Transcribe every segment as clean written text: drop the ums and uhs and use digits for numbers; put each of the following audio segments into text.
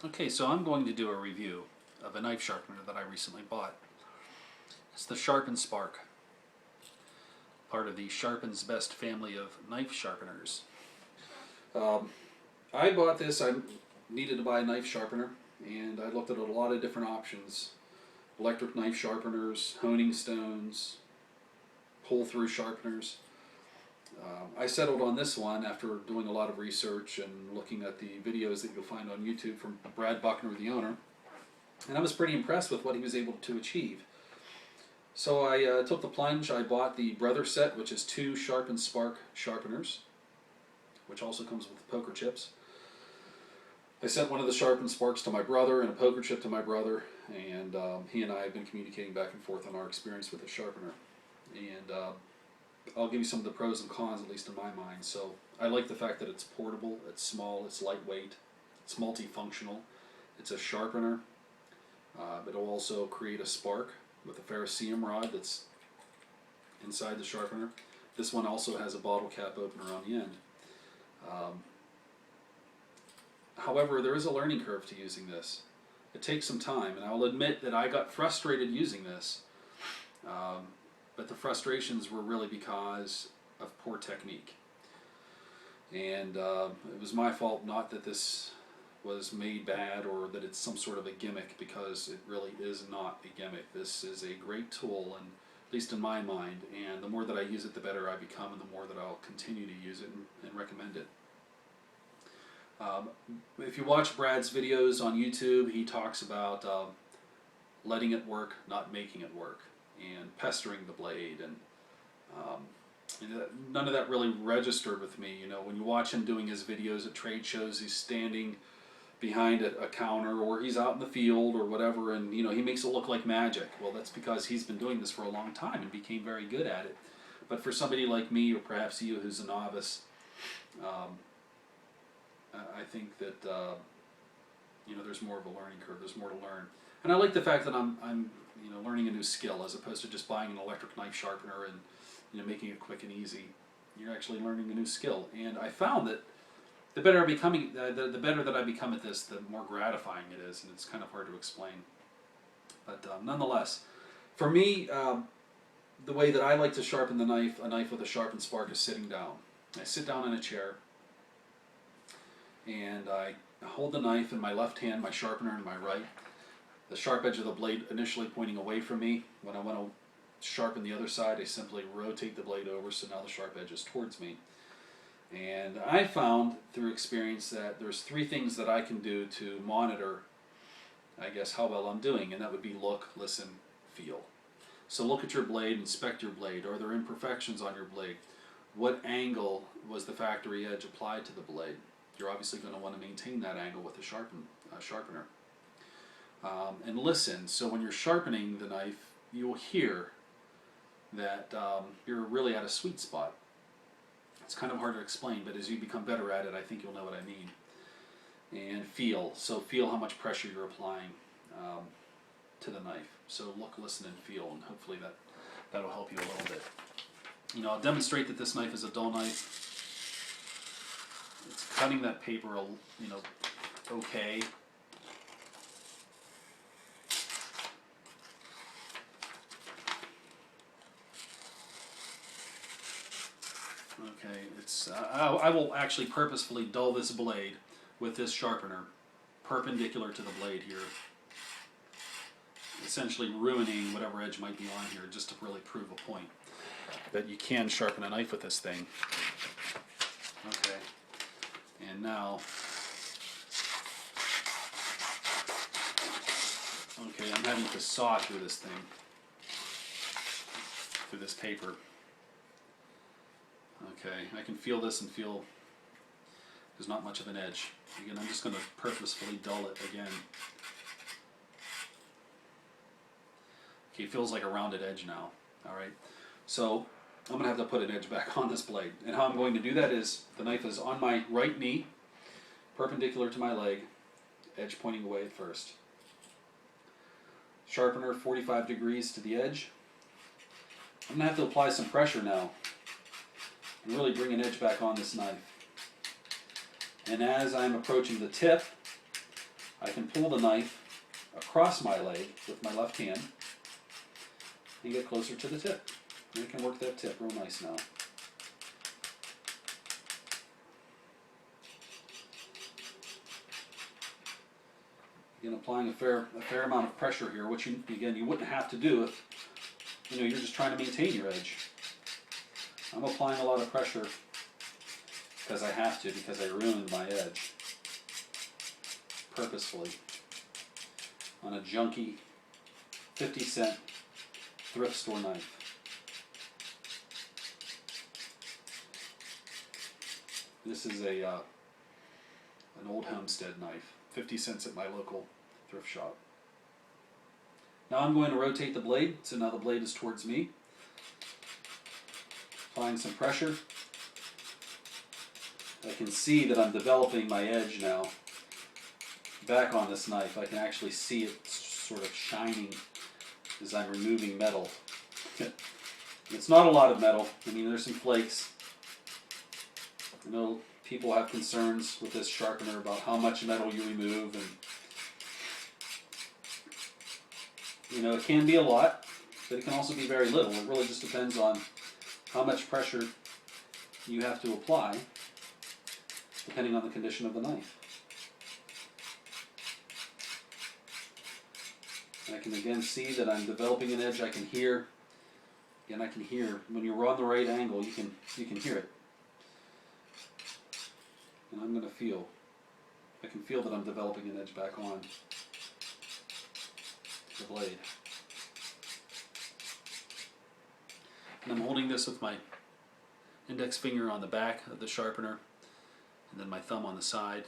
Okay, so I'm going to do a review of a knife sharpener that I recently bought. It's the Sharpens Spark, part of the Sharpens Best family of knife sharpeners. I bought this, I needed to buy a knife sharpener, and I looked at a lot of different options. Electric knife sharpeners, honing stones, pull-through sharpeners. I settled on this one after doing a lot of research and looking at the videos that you'll find on YouTube from Brad Buckner, the owner, and I was pretty impressed with what he was able to achieve. So I took the plunge. I bought the Brother set, which is 2 Sharpens Spark sharpeners, which also comes with poker chips. I sent one of the Sharpens Sparks to my brother and a poker chip to my brother, and he and I have been communicating back and forth on our experience with the sharpener. And I'll give you some of the pros and cons, at least in my mind. So I like the fact that it's portable, it's small, it's lightweight, it's multifunctional. It's a sharpener. It'll also create a spark with a ferrocerium rod that's inside the sharpener. This one also has a bottle cap opener on the end. However, there is a learning curve to using this. It takes some time, and I'll admit that I got frustrated using this. But the frustrations were really because of poor technique. And it was my fault, not that this was made bad or that it's some sort of a gimmick, because it really is not a gimmick. This is a great tool, and at least in my mind, and the more that I use it, the better I become, and the more that I'll continue to use it and recommend it. If you watch Brad's videos on YouTube, he talks about letting it work, not making it work, and pestering the blade, and none of that really registered with me. You know, when you watch him doing his videos at trade shows, he's standing behind a counter, or he's out in the field or whatever, and you know, he makes it look like magic. Well, that's because he's been doing this for a long time and became very good at it. But for somebody like me, or perhaps you who's a novice, I think that you know, there's more of a learning curve. There's more to learn, and I like the fact that I'm you know, learning a new skill, as opposed to just buying an electric knife sharpener and, you know, making it quick and easy. You're actually learning a new skill, and I found that the better I becoming, the better that I become at this, the more gratifying it is, and it's kind of hard to explain. But nonetheless, for me, the way that I like to sharpen the knife, a knife with a sharpened spark, is sitting down. I sit down in a chair, and I hold the knife in my left hand, my sharpener in my right, the sharp edge of the blade initially pointing away from me. When I want to sharpen the other side, I simply rotate the blade over, so now the sharp edge is towards me. And I found through experience that there's 3 things that I can do to monitor, I guess, how well I'm doing, and that would be look, listen, feel. So look at your blade, inspect your blade. Are there imperfections on your blade? What angle was the factory edge applied to the blade? You're obviously going to want to maintain that angle with a sharpener. And listen, so when you're sharpening the knife, you'll hear that you're really at a sweet spot. It's kind of hard to explain, but as you become better at it, I think you'll know what I mean. And feel, so feel how much pressure you're applying to the knife. So look, listen, and feel, and hopefully that'll help you a little bit. You know, I'll demonstrate that this knife is a dull knife. It's cutting that paper, you know, okay. Okay, it's I will actually purposefully dull this blade with this sharpener perpendicular to the blade here, essentially ruining whatever edge might be on here, just to really prove a point that you can sharpen a knife with this thing. Okay, and now, okay, I'm having to saw through this thing, through this paper. Okay, I can feel this and feel there's not much of an edge. Again, I'm just going to purposefully dull it again. Okay, it feels like a rounded edge now. Alright, so I'm going to have to put an edge back on this blade. And how I'm going to do that is, the knife is on my right knee, perpendicular to my leg, edge pointing away at first. Sharpener 45 degrees to the edge. I'm going to have to apply some pressure now and really bring an edge back on this knife. And as I'm approaching the tip, I can pull the knife across my leg with my left hand and get closer to the tip. And I can work that tip real nice now. Again, applying a fair amount of pressure here, which you wouldn't have to do if you're just trying to maintain your edge. I'm applying a lot of pressure because I have to, because I ruined my edge purposefully on a junky 50-cent thrift store knife. This is an old Homestead knife, 50 cents at my local thrift shop. Now I'm going to rotate the blade, so now the blade is towards me. Applying some pressure. I can see that I'm developing my edge now back on this knife. I can actually see it sort of shining as I'm removing metal. It's not a lot of metal. I mean, there's some flakes. I know people have concerns with this sharpener about how much metal you remove, and it can be a lot, but it can also be very little. It really just depends on how much pressure you have to apply, depending on the condition of the knife. And I can again see that I'm developing an edge. I can hear, when you're on the right angle, you can hear it. And I'm going to feel, I can feel that I'm developing an edge back on the blade. And I'm holding this with my index finger on the back of the sharpener, and then my thumb on the side.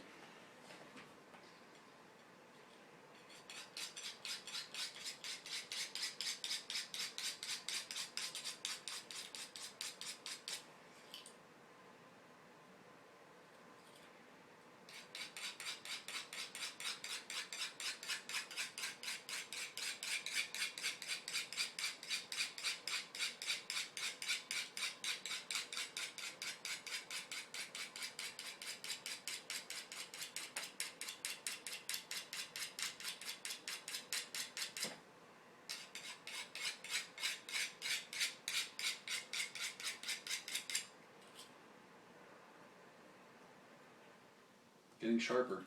Getting sharper.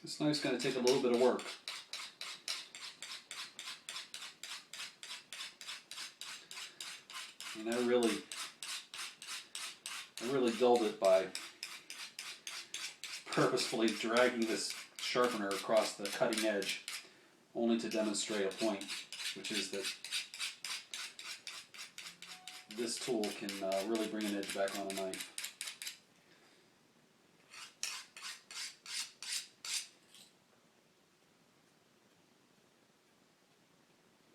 This knife's going to take a little bit of work. And I really dulled it by purposefully dragging this sharpener across the cutting edge, only to demonstrate a point, which is that this tool can really bring an edge back on a knife.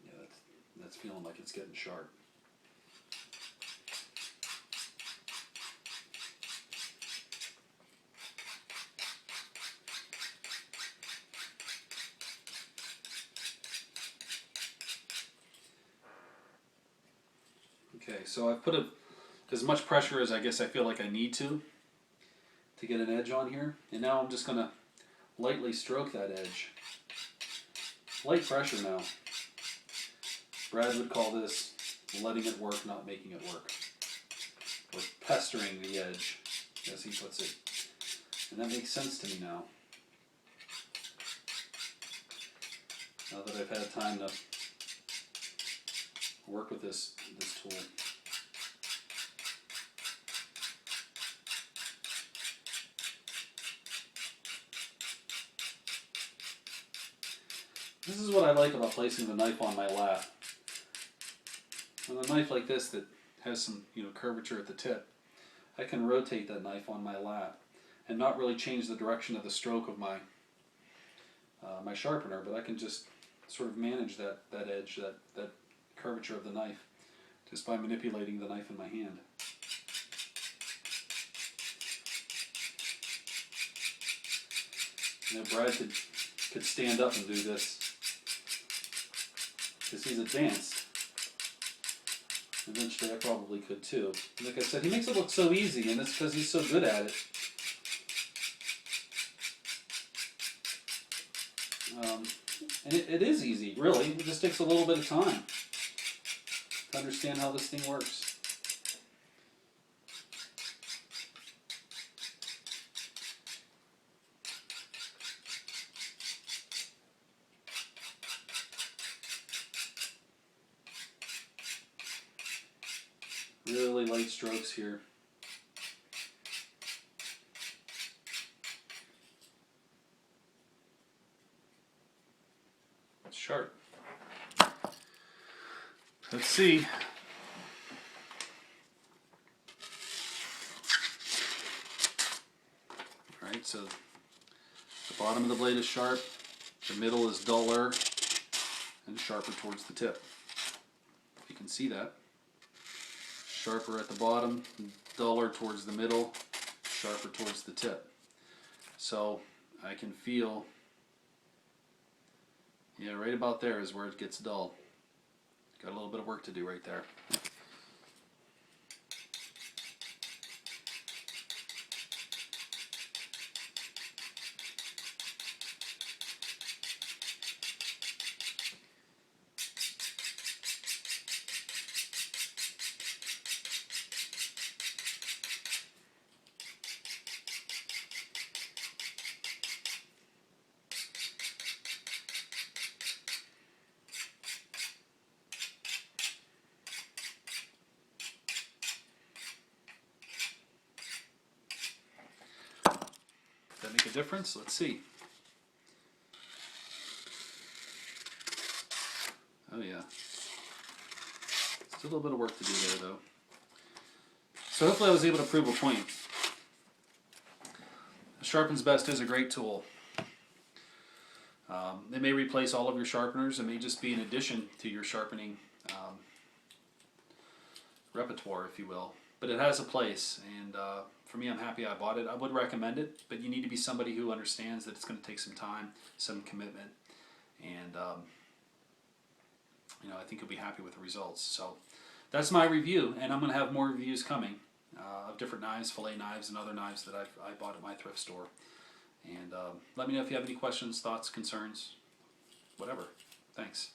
Yeah, that's feeling like it's getting sharp. Okay, so I've put as much pressure as I guess I feel like I need to get an edge on here. And now I'm just going to lightly stroke that edge. Light pressure now. Brad would call this letting it work, not making it work. Or pestering the edge, as he puts it. And that makes sense to me now. Now that I've had time to work with this tool. This is what I like about placing the knife on my lap. With a knife like this that has some curvature at the tip, I can rotate that knife on my lap and not really change the direction of the stroke of my my sharpener, but I can just sort of manage that edge, that curvature of the knife, just by manipulating the knife in my hand. Brad could stand up and do this because he's advanced. Eventually I probably could too. Like I said, he makes it look so easy, and it's because he's so good at it. And it is easy, really. It just takes a little bit of time to understand how this thing works. Really light strokes here. It's sharp. Let's see. Alright, so the bottom of the blade is sharp, the middle is duller, and sharper towards the tip. You can see that. Sharper at the bottom, duller towards the middle, sharper towards the tip. So I can feel, yeah, right about there is where it gets dull. Got a little bit of work to do right there. Does that make a difference? Let's see. Oh yeah. Still a little bit of work to do there though. So hopefully I was able to prove a point. Sharpens Best is a great tool. It may replace all of your sharpeners. It may just be an addition to your sharpening repertoire, if you will. But it has a place, and for me, I'm happy I bought it. I would recommend it, but you need to be somebody who understands that it's going to take some time, some commitment, and you know, I think you'll be happy with the results. So that's my review, and I'm going to have more reviews coming of different knives, fillet knives, and other knives that I bought at my thrift store. And let me know if you have any questions, thoughts, concerns, whatever. Thanks.